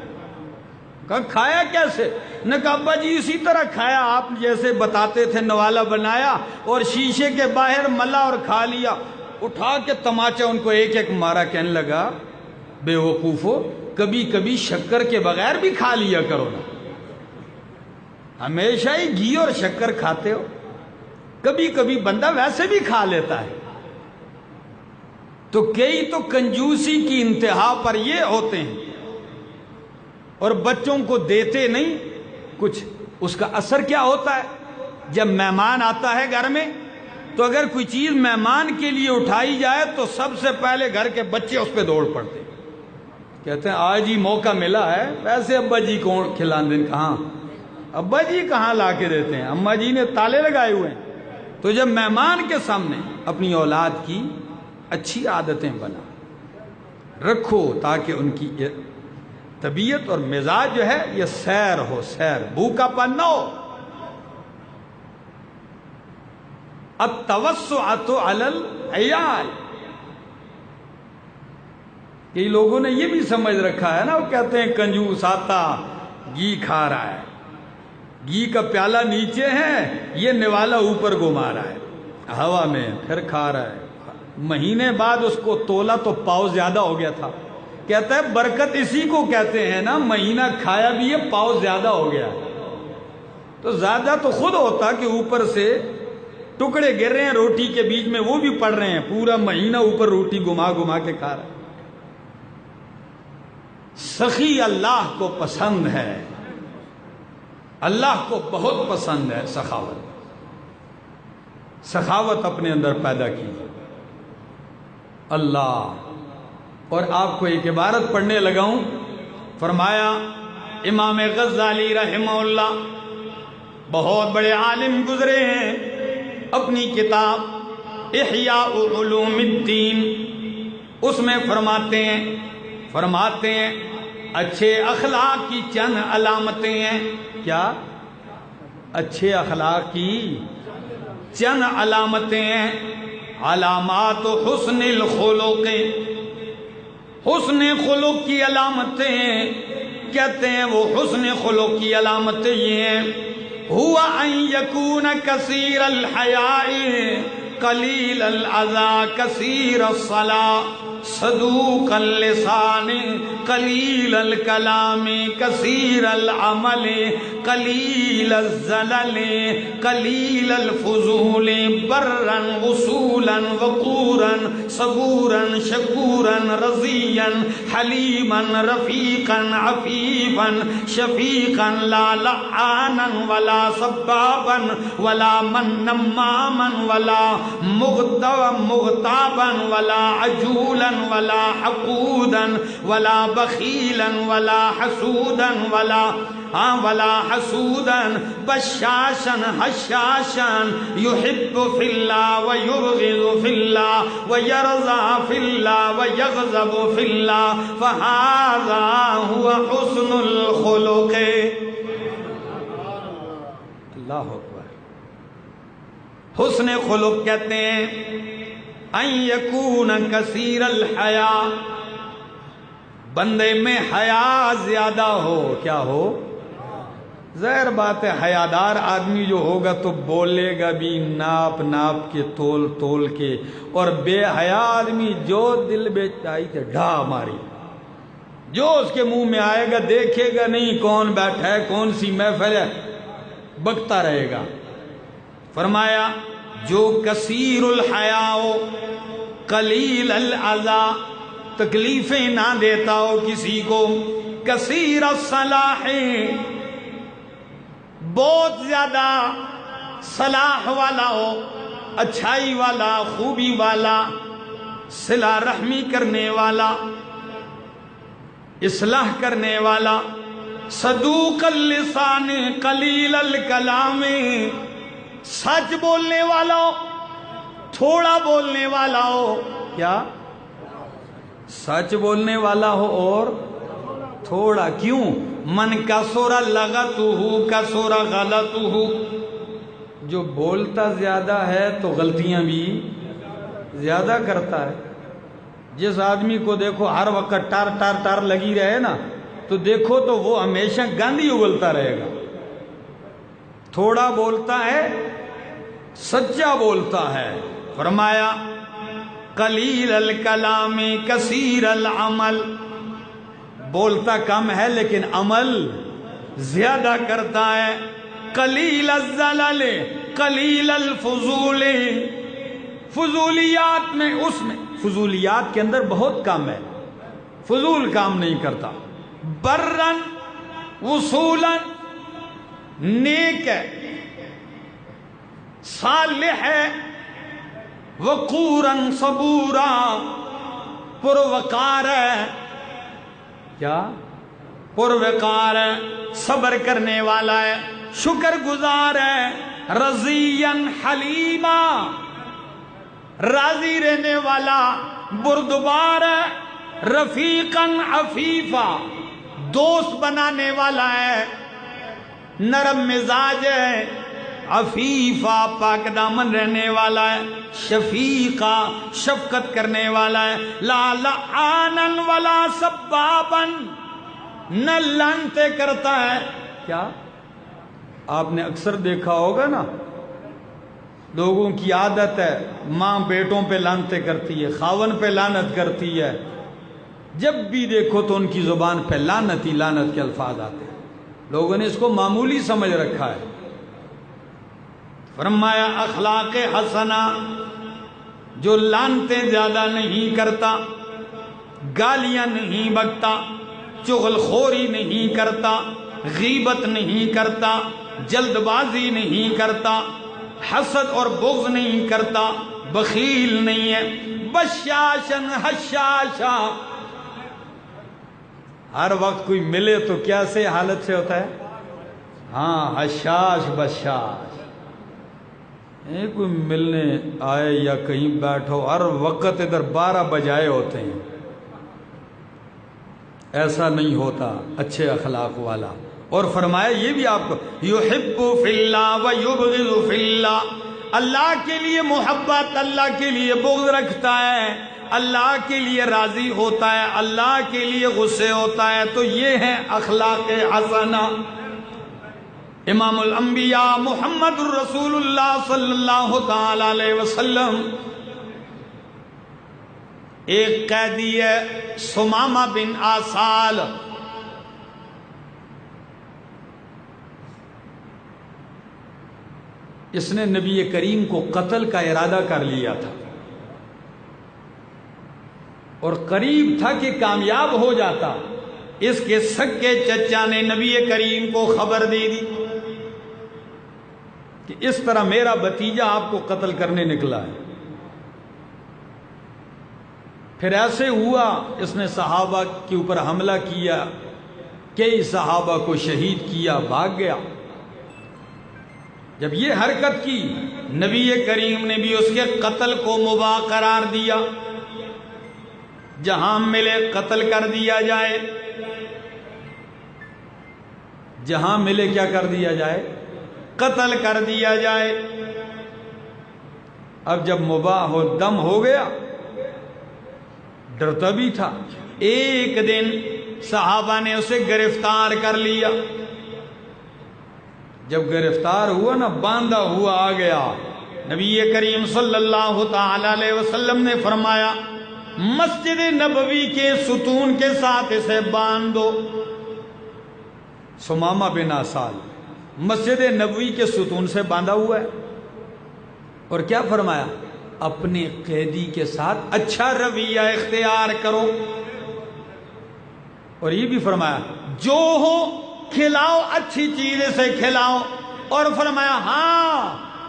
کہا کھایا کیسے؟ نے کہا ابا جی اسی طرح کھایا آپ جیسے بتاتے تھے، نوالا بنایا اور شیشے کے باہر ملا اور کھا لیا. اٹھا کے تماچا ان کو ایک ایک مارا، کہنے لگا بے وقوفو، کبھی کبھی شکر کے بغیر بھی کھا لیا کرو نا، ہمیشہ ہی گھی اور شکر کھاتے ہو، کبھی کبھی بندہ ویسے بھی کھا لیتا ہے. تو کئی تو کنجوسی کی انتہا پر یہ ہوتے ہیں اور بچوں کو دیتے نہیں کچھ. اس کا اثر کیا ہوتا ہے؟ جب مہمان آتا ہے گھر میں تو اگر کوئی چیز مہمان کے لیے اٹھائی جائے تو سب سے پہلے گھر کے بچے اس پہ دوڑ پڑتے، کہتے ہیں آج ہی موقع ملا ہے، ویسے ابا جی کون کھلان دیں. کہاں ابا جی کہاں لا کے دیتے ہیں، اماں جی نے تالے لگائے ہوئے ہیں. تو جب مہمان کے سامنے اپنی اولاد کی اچھی عادتیں بنا رکھو تاکہ ان کی طبیعت اور مزاج جو ہے یہ سیر ہو، سیر، بھوکا پن نہ ہو. التوسعۃ علی العیال. کئی لوگوں نے یہ بھی سمجھ رکھا ہے نا، وہ کہتے ہیں کنجوس آتا گھی کھا رہا ہے، گھی کا پیالہ نیچے ہے، یہ نوالا اوپر گھما رہا ہے ہوا میں، پھر کھا رہا ہے. مہینے بعد اس کو تولا تو پاؤ زیادہ ہو گیا تھا. کہتا ہے برکت اسی کو کہتے ہیں نا، مہینہ کھایا بھی ہے پاؤ زیادہ ہو گیا. تو زیادہ تو خود ہوتا کہ اوپر سے ٹکڑے گر رہے ہیں روٹی کے بیچ میں، وہ بھی پڑ رہے ہیں، پورا مہینہ اوپر روٹی گھما گھما کے کھا رہا ہے. سخی اللہ کو پسند ہے، اللہ کو بہت پسند ہے سخاوت. سخاوت اپنے اندر پیدا کیجیے. اللہ. اور آپ کو ایک عبارت پڑھنے لگا ہوں، فرمایا امام غزالی رحمہ اللہ بہت بڑے عالم گزرے ہیں، اپنی کتاب احیاء علوم الدین اس میں فرماتے ہیں اچھے اخلاق کی چند علامتیں ہیں. کیا؟ اچھے اخلاق کی چند علامتیں ہیں. علامات حسن الخلق، حسن خلق کی علامتیں کہتے ہیں وہ حسن خلق کی علامتیں یہ ہیں ہوا ان یکون کثیر الحیاء قلیل الاذى کثیر الصلاة صدوق اللسان قلیل الکلام کثیر العمل قلیل الزلل قلیل الفضول برا وصولا وقورا صبورا شکورا رضیا حلیما رفیقا عفیفا شفیقا لا لعانا ولا سبابا ولا نماما ولا مغتابا ولا عجولا ولا حقودا ولا بخيلا ولا حسودا ولا حسودا بشاشا هشاشا يحب في الله ويبغض في الله ويرضى في الله ويغضب في الله فهذا هو حسن الخلق. اللہ اکبر. حسن خلق کہتے ہیں ان یکون کثیر الحیا، بندے میں حیا زیادہ ہو، کیا ہو؟ ظاہر بات ہے حیادار آدمی جو ہوگا تو بولے گا بھی ناپ ناپ کے، تول تول کے، اور بے حیا آدمی جو دل بے چاہی سے ڈھا ماری، جو اس کے منہ میں آئے گا دیکھے گا نہیں کون بیٹھا ہے، کون سی محفل ہے، بکتا رہے گا۔ فرمایا جو کثیر الحیا ہو قلیل الاذا، تکلیفیں نہ دیتا ہو کسی کو، کثیر الصلاح، بہت زیادہ صلاح والا ہو، اچھائی والا، خوبی والا، صلہ رحمی کرنے والا، اصلاح کرنے والا، صدوق اللسان قلیل الکلام، سچ بولنے والا ہو، تھوڑا بولنے والا ہو، کیا؟ سچ بولنے والا ہو اور تھوڑا، کیوں؟ من کثر لغتہ کثر غلطہ، جو بولتا زیادہ ہے تو غلطیاں بھی زیادہ کرتا ہے۔ جس آدمی کو دیکھو ہر وقت ٹار ٹار ٹار لگی رہے نا، تو دیکھو تو وہ ہمیشہ گند ہی اگلتا رہے گا۔ تھوڑا بولتا ہے، سچا بولتا ہے۔ فرمایا قلیل الکلام کثیر العمل، بولتا کم ہے لیکن عمل زیادہ کرتا ہے۔ قلیل الزلل قلیل الفضول، فضولیات میں، اس میں فضولیات کے اندر بہت کم ہے، فضول کام نہیں کرتا۔ برن وصولن، نیک ہے، صالح ہے، وقورن صبورا، پروقار ہے، کیا؟ پروقار ہے، صبر کرنے والا ہے، شکر گزار ہے، رضین حلیما، راضی رہنے والا، بردبار ہے، رفیقن عفیفا، دوست بنانے والا ہے، نرم مزاج ہے، عفیفا، پاک دامن رہنے والا ہے، شفیقا، شفقت کرنے والا ہے، لا لعانن ولا سبابن، نہ لعنتیں کرتا ہے، کیا؟ آپ نے اکثر دیکھا ہوگا نا، لوگوں کی عادت ہے ماں بیٹوں پہ لعنتیں کرتی ہے، خاون پہ لعنت کرتی ہے، جب بھی دیکھو تو ان کی زبان پہ لعنت ہی لعنت کے الفاظ آتے ہیں۔ لوگوں نے اس کو معمولی سمجھ رکھا ہے۔ فرمایا اخلاق حسنہ، جو لعنتیں زیادہ نہیں کرتا، گالیاں نہیں بکتا، چغل خوری نہیں کرتا، غیبت نہیں کرتا، جلد بازی نہیں کرتا، حسد اور بغض نہیں کرتا، بخیل نہیں ہے، بشاشن حشاشا، ہر وقت کوئی ملے تو کیسے حالت سے ہوتا ہے؟ ہاں، حشاش بشاش، کوئی ملنے آئے یا کہیں بیٹھو ہر وقت ادھر 12 بجائے ہوتے ہیں، ایسا نہیں ہوتا اچھے اخلاق والا۔ اور فرمایا یہ بھی آپ کو، یحب فی اللہ و یبغض فی اللہ، اللہ کے لیے محبت، اللہ کے لیے بغض رکھتا ہے، اللہ کے لیے راضی ہوتا ہے، اللہ کے لیے غصے ہوتا ہے، تو یہ ہے اخلاق حسنہ۔ امام الانبیاء محمد الرسول اللہ صلی اللہ تعالی علیہ وسلم، ایک قیدی ہے سمامہ بن آسال، اس نے نبی کریم کو قتل کا ارادہ کر لیا تھا، اور قریب تھا کہ کامیاب ہو جاتا۔ اس کے سکے چچا نے نبی کریم کو خبر دے دی کہ اس طرح میرا بھتیجا آپ کو قتل کرنے نکلا ہے۔ پھر ایسے ہوا اس نے صحابہ کے اوپر حملہ کیا، کئی صحابہ کو شہید کیا، بھاگ گیا۔ جب یہ حرکت کی، نبی کریم نے بھی اس کے قتل کو مباح قرار دیا، جہاں ملے قتل کر دیا جائے، جہاں ملے کیا کر دیا جائے؟ قتل کر دیا جائے۔ اب جب مباح و دم ہو گیا، ڈرتا بھی تھا ایک دن صحابہ نے اسے گرفتار کر لیا. جب گرفتار ہوا نا، باندھا ہوا آ گیا، نبی کریم صلی اللہ تعالی علیہ وسلم نے فرمایا مسجد نبوی کے ستون کے ساتھ اسے باندھ دو. سمامہ بن اسال مسجد نبوی کے ستون سے باندھا ہوا ہے، اور کیا فرمایا؟ اپنے قیدی کے ساتھ اچھا رویہ اختیار کرو. اور یہ بھی فرمایا جو ہو کھلاؤ، اچھی چیز سے کھلاؤ. اور فرمایا ہاں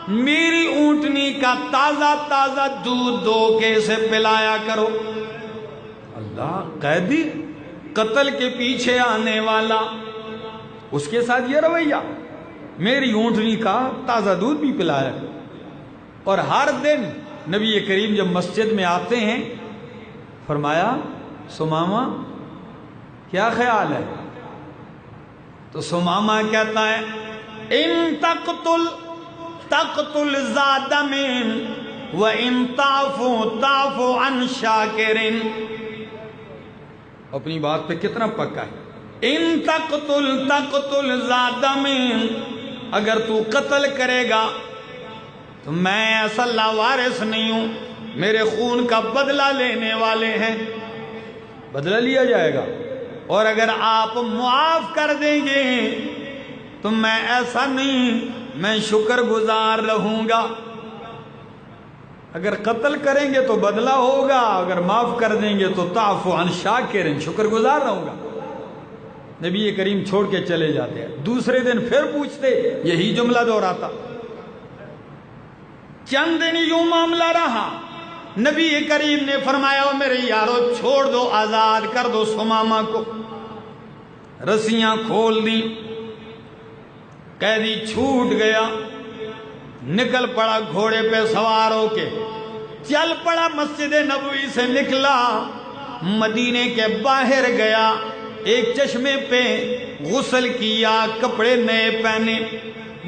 میری اونٹنی کا تازہ تازہ دودھ دو کے اسے پلایا کرو. اللہ، قیدی قتل کے پیچھے آنے والا، اس کے ساتھ یہ رویہ، میری اونٹنی کا تازہ دودھ بھی پلایا. اور ہر دن نبی کریم جب مسجد میں آتے ہیں فرمایا سمامہ کیا خیال ہے؟ تو سمامہ کہتا ہے ان تقتل ذا دم وان تعفو عن شاکر. اپنی بات پہ کتنا پکا ہے. ان تقتل ذا دم، اگر تو قتل کرے گا تو میں ایسا لاوارث نہیں ہوں، میرے خون کا بدلہ لینے والے ہیں، بدلہ لیا جائے گا. اور اگر آپ معاف کر دیں گے تو میں ایسا نہیں، میں شکر گزار رہوں گا. اگر قتل کریں گے تو بدلہ ہوگا، اگر معاف کر دیں گے تو تعفو عن شاکر، شکر گزار رہوں گا. نبی کریم چھوڑ کے چلے جاتے ہیں. دوسرے دن پھر پوچھتے، یہی جملہ دہراتا. چند دن یوں معاملہ رہا. نبی کریم نے فرمایا میرے یارو چھوڑ دو، آزاد کر دو سمامہ کو. رسیاں کھول دی، قیدی چھوٹ گیا، نکل پڑا گھوڑے پہ سوار ہو کے، چل پڑا مسجد نبوی سے نکلا، مدینے کے باہر گیا، ایک چشمے پہ غسل کیا، کپڑے نئے پہنے،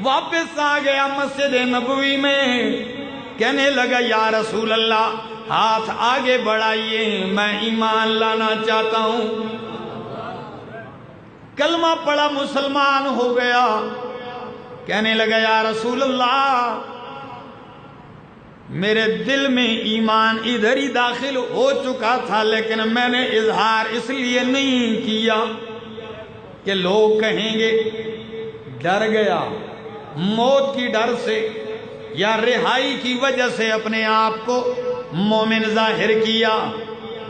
واپس آ گیا مسجد نبوی میں. کہنے لگا یا رسول اللہ ہاتھ آگے بڑھائیے، میں ایمان لانا چاہتا ہوں. کلمہ پڑا، مسلمان ہو گیا. کہنے لگا یا رسول اللہ میرے دل میں ایمان ادھر ہی داخل ہو چکا تھا، لیکن میں نے اظہار اس لیے نہیں کیا کہ لوگ کہیں گے. ڈر گیا، موت کی ڈر سے یا رہائی کی وجہ سے اپنے آپ کو مومن ظاہر کیا.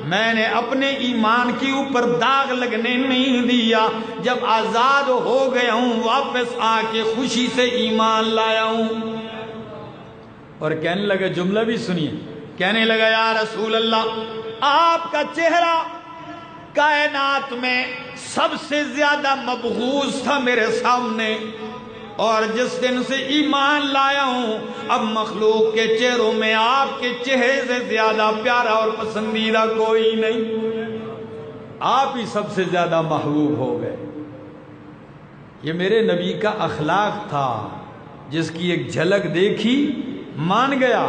میں نے اپنے ایمان کے اوپر داغ لگنے نہیں دیا. جب آزاد ہو گیا ہوں واپس آ کے خوشی سے ایمان لایا ہوں. اور کہنے لگا، جملہ بھی سنیے، کہنے لگا یا رسول اللہ آپ کا چہرہ کائنات میں سب سے زیادہ مبغوض تھا میرے سامنے، اور جس دن سے ایمان لایا ہوں اب مخلوق کے چہروں میں آپ کے چہرے سے زیادہ پیارا اور پسندیدہ کوئی نہیں، آپ ہی سب سے زیادہ محبوب ہو گئے. یہ میرے نبی کا اخلاق تھا، جس کی ایک جھلک دیکھی مان گیا.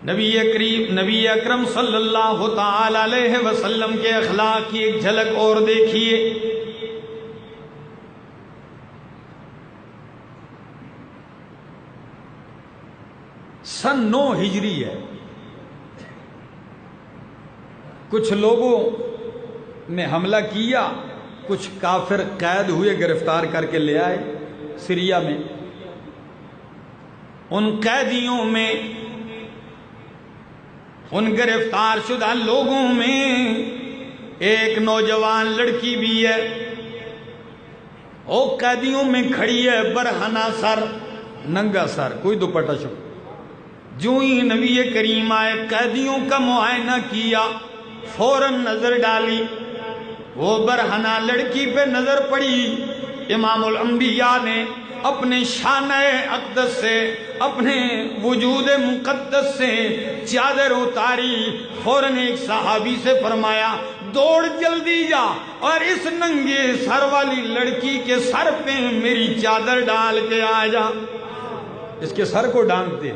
نبی اکرم صلی اللہ تعالی علیہ وسلم کے اخلاق کی ایک جھلک اور دیکھیے. سن 9 ہجری ہے. کچھ لوگوں نے حملہ کیا، کچھ کافر قید ہوئے، گرفتار کر کے لے آئے سیریا میں. ان قیدیوں میں، ان گرفتار شدہ لوگوں میں ایک نوجوان لڑکی بھی ہے. وہ قیدیوں میں کھڑی ہے، برہنہ سر، ننگا سر، کوئی دوپٹہ چھپا. جو ہی نبی کریم آئے، قیدیوں کا معائنہ کیا، فوراً نظر ڈالی، وہ برہنہ لڑکی پہ نظر پڑی. امام الانبیاء نے اپنے شانہ اقدس سے، اپنے وجود مقدس سے چادر اتاری. فوراً ایک صحابی سے فرمایا دوڑ جلدی جا اور اس ننگے سر والی لڑکی کے سر پہ میری چادر ڈال کے آ جا. اس کے سر کو ڈانٹتے.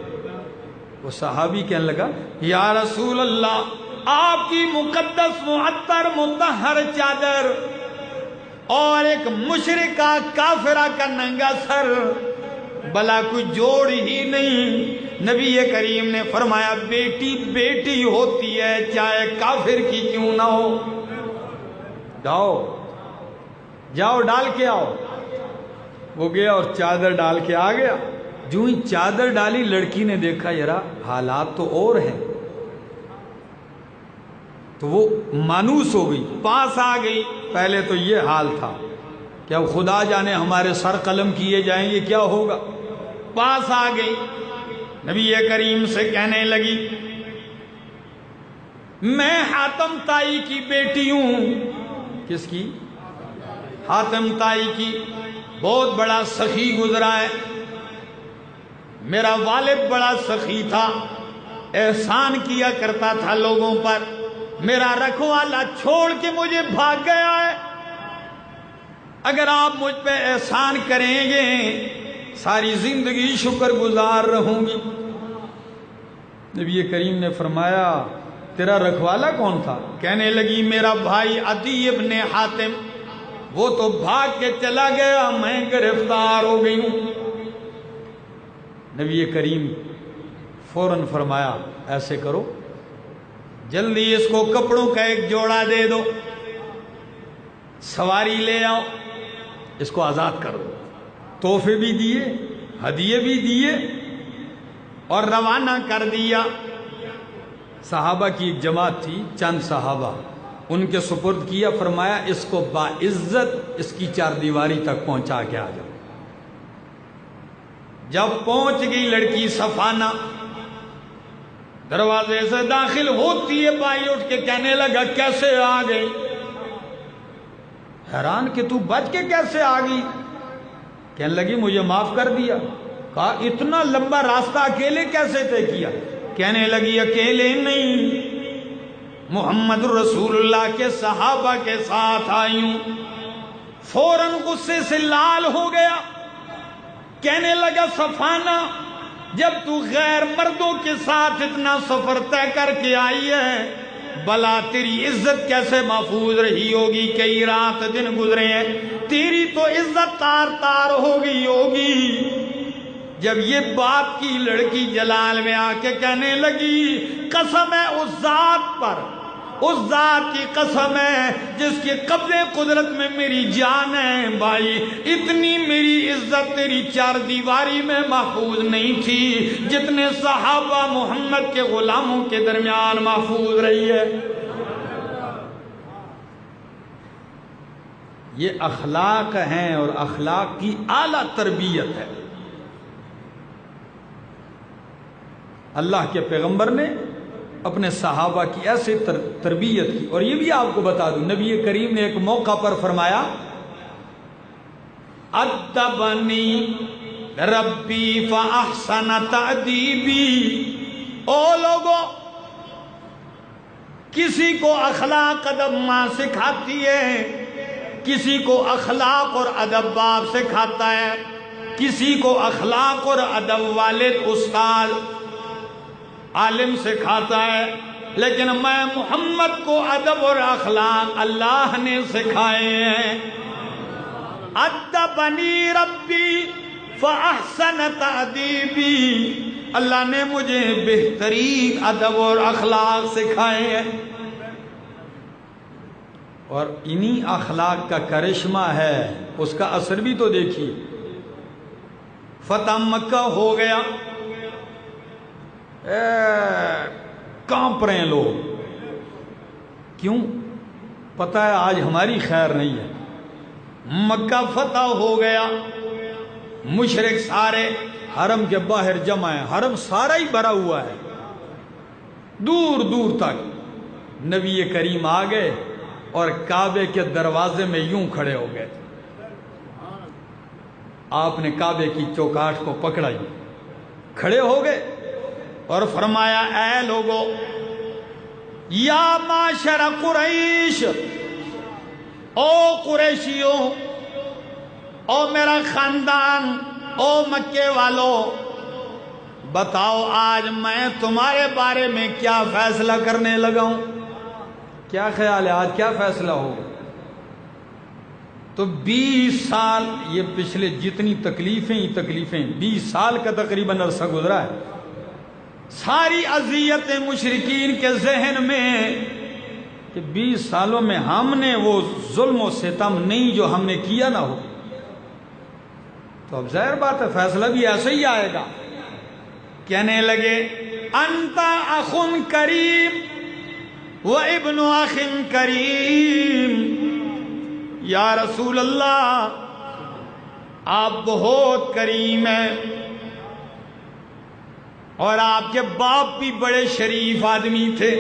وہ صحابی کہنے لگا یا رسول اللہ، آپ کی مقدس معطر مطہر چادر اور ایک مشرکہ کافرہ کا ننگا سر، بلا کوئی جوڑ ہی نہیں۔ نبی کریم نے فرمایا بیٹی بیٹی ہوتی ہے، چاہے کافر کی کیوں نہ ہو۔ جاؤ ڈال کے آؤ۔ وہ گیا اور چادر ڈال کے آ گیا۔ جو ہی چادر ڈالی لڑکی نے دیکھا یارا حالات تو اور ہیں، تو وہ مانوس ہو گئی، پاس آ گئی۔ پہلے تو یہ حال تھا کہ اب خدا جانے ہمارے سر قلم کیے جائیں گے، کیا ہوگا۔ پاس آ گئی، نبی کریم سے کہنے لگی میں حاتم تائی کی بیٹی ہوں۔ کس کی؟ حاتم تائی کی۔ بہت بڑا سخی گزرا ہے، میرا والد بڑا سخی تھا، احسان کیا کرتا تھا لوگوں پر، میرا رکھوالا چھوڑ کے مجھے بھاگ گیا ہے، اگر آپ مجھ پہ احسان کریں گے ساری زندگی شکر گزار رہوں گی۔ نبی کریم نے فرمایا تیرا رکھوالا کون تھا؟ کہنے لگی میرا بھائی عدی ابن حاتم، وہ تو بھاگ کے چلا گیا، میں گرفتار ہو گئی ہوں۔ نبی کریم فوراً فرمایا ایسے کرو، جلدی اس کو کپڑوں کا ایک جوڑا دے دو، سواری لے آؤ، اس کو آزاد کر دو۔ تحفے بھی دیے، ہدیے بھی دیے اور روانہ کر دیا۔ صحابہ کی ایک جماعت تھی، چند صحابہ، ان کے سپرد کیا، فرمایا اس کو باعزت اس کی چار دیواری تک پہنچا کے آ جاؤ۔ جب پہنچ گئی لڑکی صفانہ، دروازے سے داخل ہوتی ہے، بھائی اٹھ کے کہنے لگا کیسے آ گئی؟ حیران کہ تو بچ کے کیسے آ گئی؟ کہنے لگی مجھے معاف کر دیا۔ کہا اتنا لمبا راستہ اکیلے کیسے طے کیا؟ کہنے لگی اکیلے نہیں، محمد رسول اللہ کے صحابہ کے ساتھ آئی ہوں۔ فوراً غصے سے لال ہو گیا، کہنے لگا صفانہ جب تو غیر مردوں کے ساتھ اتنا سفر طے کر کے آئی ہے، بلا تیری عزت کیسے محفوظ رہی ہوگی؟ کئی رات دن گزرے ہیں، تیری تو عزت تار تار ہو گئی ہوگی۔ جب یہ باپ کی لڑکی جلال میں آ کے کہنے لگی قسم ہے اس ذات پر، اس ذات کی قسم ہے جس کے قبضے قدرت میں میری جان ہے، بھائی اتنی میری عزت تیری چار دیواری میں محفوظ نہیں تھی جتنے صحابہ محمد کے غلاموں کے درمیان محفوظ رہی ہے۔ یہ اخلاق ہیں اور اخلاق کی اعلیٰ تربیت ہے۔ اللہ کے پیغمبر نے اپنے صحابہ کی ایسے تربیت کی۔ اور یہ بھی آپ کو بتا دوں، نبی کریم نے ایک موقع پر فرمایا ادبنی ربی فاحسن تأدیبی۔ او لوگو، کسی کو اخلاق ادب ماں سکھاتی ہے، کسی کو اخلاق اور ادب باپ سکھاتا ہے، کسی کو اخلاق اور ادب والد استاد عالم سکھاتا ہے، لیکن میں محمد کو ادب اور اخلاق اللہ نے سکھائے ہیں۔ ادبنی ربی فاحسن تأدیبی، اللہ نے مجھے بہترین ادب اور اخلاق سکھائے ہیں۔ اور انہی اخلاق کا کرشمہ ہے، اس کا اثر بھی تو دیکھیے۔ فتح مکہ ہو گیا، کانپ رہے ہیں لوگ، کیوں؟ پتہ ہے آج ہماری خیر نہیں ہے۔ مکہ فتح ہو گیا، مشرک سارے حرم کے باہر جمع ہیں، حرم سارا ہی بھرا ہوا ہے، دور دور تک۔ نبی کریم آ گئے اور کعبے کے دروازے میں یوں کھڑے ہو گئے، آپ نے کعبے کی چوکاٹ کو پکڑا، کھڑے ہو گئے اور فرمایا اے لوگو، یا معاشر قریش، او قریشیوں، او میرا خاندان، او مکے والو، بتاؤ آج میں تمہارے بارے میں کیا فیصلہ کرنے لگا ہوں؟ کیا خیال ہے آج کیا فیصلہ ہوگا؟ تو 20 سال یہ پچھلے جتنی تکلیفیں 20 سال کا تقریباً عرصہ گزرا ہے. ساری اذیتیں مشرکین کے ذہن میں کہ 20 سالوں میں ہم نے وہ ظلم و ستم نہیں جو ہم نے کیا نہ ہو. تو اب ظاہر بات ہے فیصلہ بھی ایسا ہی آئے گا. کہنے لگے انت اخ کریم و ابن اخ کریم، یا رسول اللہ آپ بہت کریم ہیں اور آپ کے باپ بھی بڑے شریف آدمی تھے.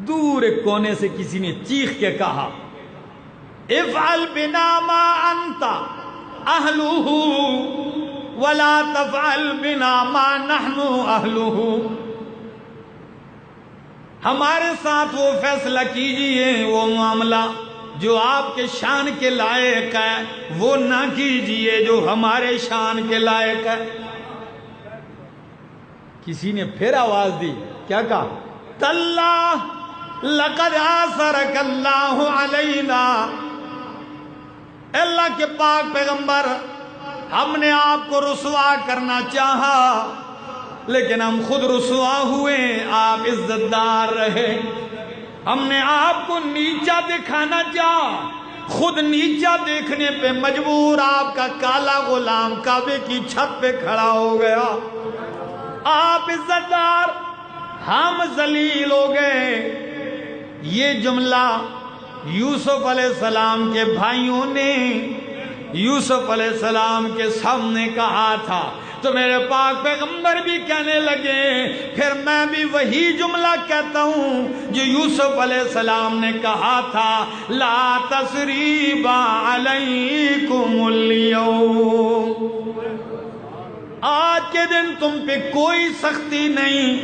دور ایک کونے سے کسی نے چیخ کے کہا افعل بنا ما انت اہلہ ولا تفعل بنا ما نحن اہلہ. ہمارے ساتھ وہ فیصلہ کیجئے، وہ معاملہ جو آپ کے شان کے لائق ہے وہ نہ کیجئے جو ہمارے شان کے لائق ہے. کسی نے پھر آواز دی، کیا کہا؟ تاللہ لقد آثرک اللہ علینا. اللہ کے پاک پیغمبر، ہم نے آپ کو رسوا کرنا چاہا لیکن ہم خود رسوا ہوئے، آپ عزت دار رہے. ہم نے آپ کو نیچا دکھانا چاہا، خود نیچا دیکھنے پہ مجبور آپ کا کالا غلام کعبے کی چھت پہ کھڑا ہو گیا. آپ عزت دار، ہم ذلیل ہو گئے. یہ جملہ یوسف علیہ السلام کے بھائیوں نے یوسف علیہ السلام کے سامنے کہا تھا. تو میرے پاک پیغمبر بھی کہنے لگے پھر میں بھی وہی جملہ کہتا ہوں جو یوسف علیہ السلام نے کہا تھا، لا تثریب علیکم اليوم. آج کے دن تم پہ کوئی سختی نہیں،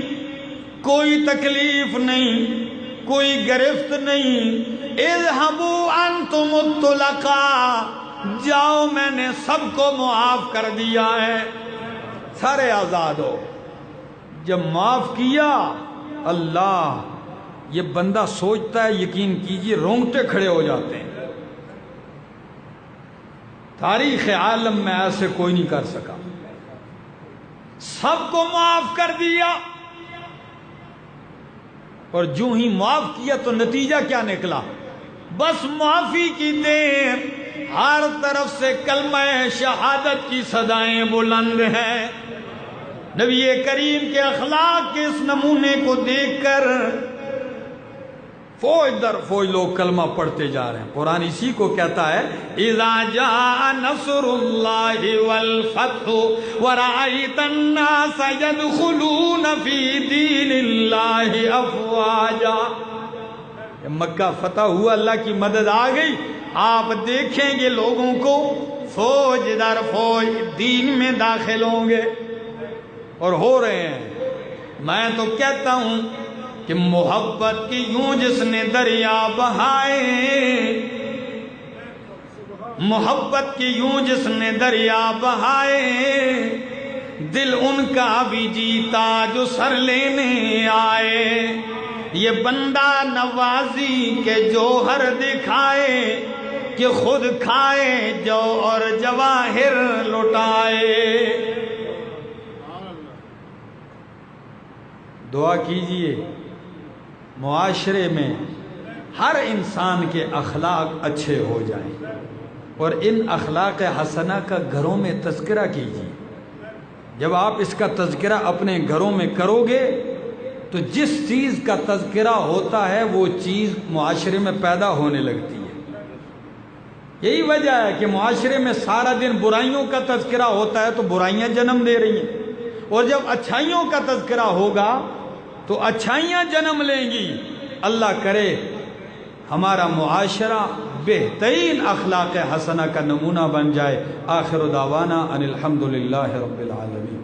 کوئی تکلیف نہیں، کوئی گرفت نہیں. اذهبوا انتم الطلقاء، جاؤ میں نے سب کو معاف کر دیا ہے، سارے آزاد ہو. جب معاف کیا اللہ، یہ بندہ سوچتا ہے یقین کیجئے رونگٹے کھڑے ہو جاتے ہیں. تاریخ عالم میں ایسے کوئی نہیں کر سکا. سب کو معاف کر دیا اور جو ہی معاف کیا تو نتیجہ کیا نکلا؟ بس معافی کی دیر، ہر طرف سے کلمہ شہادت کی صدائیں بلند ہیں. نبی کریم کے اخلاق کے اس نمونے کو دیکھ کر فوج در فوج لوگ کلمہ پڑھتے جا رہے ہیں. قرآن اسی کو کہتا ہے اذا جاء نصر اللہ والفتح ورأیت الناس يدخلون فی دین اللہ افواجا. مکہ فتح ہوا، اللہ کی مدد آ گئی، آپ دیکھیں گے لوگوں کو فوج در فوج دین میں داخل ہوں گے اور ہو رہے ہیں. میں تو کہتا ہوں کہ محبت کی یوں جس نے دریا بہائے، محبت کی یوں جس نے دریا بہائے، دل ان کا بھی جیتا جو سر لینے آئے. یہ بندہ نوازی کے جوہر دکھائے کہ خود کھائے جو اور جواہر لٹائے. دعا کیجئے معاشرے میں ہر انسان کے اخلاق اچھے ہو جائیں اور ان اخلاق حسنہ کا گھروں میں تذکرہ کیجئے. جب آپ اس کا تذکرہ اپنے گھروں میں کرو گے تو جس چیز کا تذکرہ ہوتا ہے وہ چیز معاشرے میں پیدا ہونے لگتی ہے. یہی وجہ ہے کہ معاشرے میں سارا دن برائیوں کا تذکرہ ہوتا ہے تو برائیاں جنم دے رہی ہیں، اور جب اچھائیوں کا تذکرہ ہوگا تو اچھائیاں جنم لیں گی. اللہ کرے ہمارا معاشرہ بہترین اخلاق حسنہ کا نمونہ بن جائے. آخر دعوانا ان الحمدللہ رب العالمین.